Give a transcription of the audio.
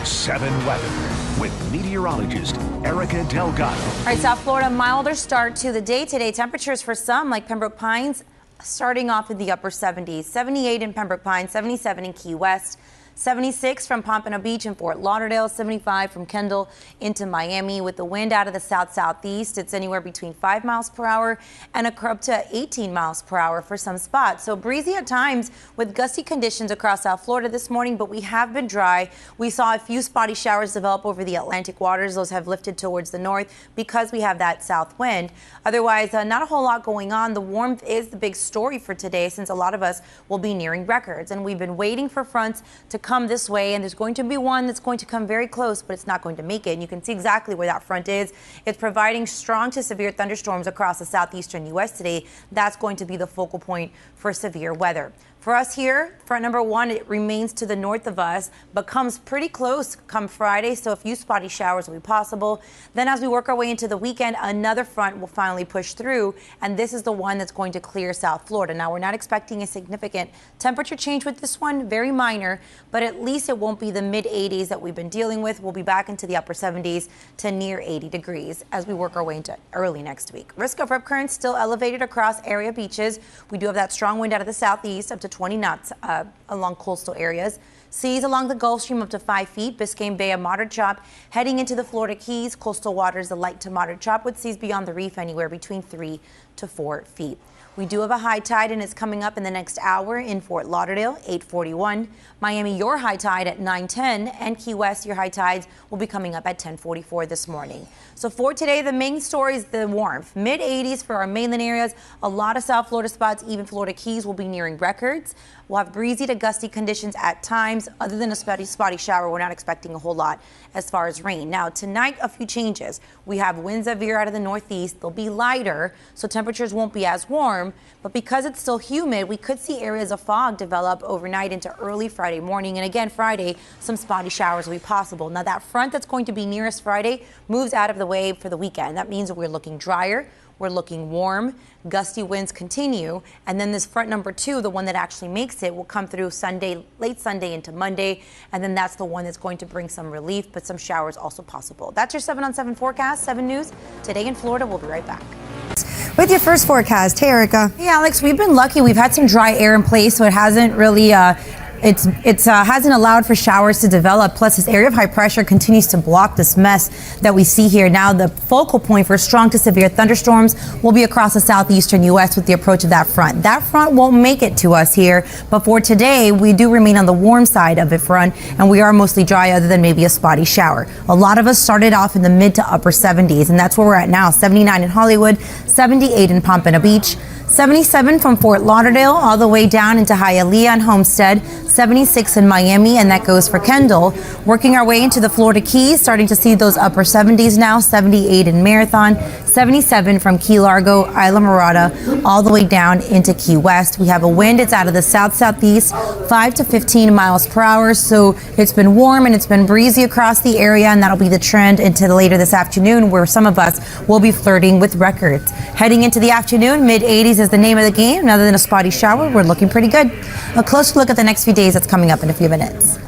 7 weather with meteorologist Erika Delgado. All right, South Florida, milder start to the day today. Temperatures for some, like Pembroke Pines, starting off in the upper 70s. 78 in Pembroke Pines, 77 in Key West, 76 from Pompano Beach and Fort Lauderdale, 75 from Kendall into Miami. With the wind out of the south-southeast, it's anywhere between 5 miles per hour and up to 18 miles per hour for some spots. So breezy at times with gusty conditions across South Florida this morning, but we have been dry. We saw a few spotty showers develop over the Atlantic waters. Those have lifted towards the north because we have that south wind. Otherwise, not a whole lot going on. The warmth is the big story for today, since a lot of us will be nearing records, and we've been waiting for fronts to come this way, and there's going to be one that's going to come very close, but it's not going to make it. And you can see exactly where that front is. It's providing strong to severe thunderstorms across the southeastern U.S. today. That's going to be the focal point for severe weather. For us here, front number one, it remains to the north of us, but comes pretty close come Friday, so a few spotty showers will be possible. Then as we work our way into the weekend, another front will finally push through, and this is the one that's going to clear South Florida. Now, we're not expecting a significant temperature change with this one, very minor, but at least it won't be the mid-80s that we've been dealing with. We'll be back into the upper 70s to near 80 degrees as we work our way into early next week. Risk of rip currents still elevated across area beaches. We do have that strong wind out of the southeast, up to 20 knots along coastal areas. Seas along the Gulf Stream up to 5 feet. Biscayne Bay a moderate chop. Heading into the Florida Keys, coastal waters a light to moderate chop, with seas beyond the reef anywhere between 3 to 4 feet. We do have a high tide, and it's coming up in the next hour in Fort Lauderdale, 8:41. Miami, your high tide at 9:10, and Key West, your high tides will be coming up at 10:44 this morning. So for today, the main story is the warmth. Mid-80s for our mainland areas. A lot of South Florida spots, even Florida Keys, will be nearing records. We'll have breezy to gusty conditions at times. Other than a spotty shower, we're not expecting a whole lot as far as rain. Now, tonight, a few changes. We have winds that veer out of the northeast. They'll be lighter, so temperatures won't be as warm. But because it's still humid, we could see areas of fog develop overnight into early Friday morning. And again, Friday, some spotty showers will be possible. Now, that front that's going to be nearest Friday moves out of the way for the weekend. That means we're looking drier. We're looking warm. Gusty winds continue. And then this front number two, the one that actually makes it, will come through Sunday, late Sunday into Monday. And then that's the one that's going to bring some relief, but some showers also possible. That's your 7 on 7 forecast, 7 News. Today in Florida, we'll be right back. With your first forecast, hey Erika. Hey Alex, we've been lucky. We've had some dry air in place, so it hasn't really hasn't allowed for showers to develop. Plus, this area of high pressure continues to block this mess that we see here. Now, the focal point for strong to severe thunderstorms will be across the southeastern U.S. with the approach of that front. That front won't make it to us here, but for today, we do remain on the warm side of the front, and we are mostly dry other than maybe a spotty shower. A lot of us started off in the mid to upper 70s, and that's where we're at now. 79 in Hollywood, 78 in Pompano Beach, 77 from Fort Lauderdale all the way down into Hialeah and Homestead, 76 in Miami, and that goes for Kendall. Working our way into the Florida Keys, starting to see those upper 70s now, 78 in Marathon, 77 from Key Largo, Isla Mirada, all the way down into Key West. We have a wind, it's out of the south-southeast, 5 to 15 miles per hour, so it's been warm and it's been breezy across the area, and that'll be the trend into later this afternoon, where some of us will be flirting with records. Heading into the afternoon, mid-80s is the name of the game. Other than a spotty shower, we're looking pretty good. A closer look at the next few days that's coming up in a few minutes.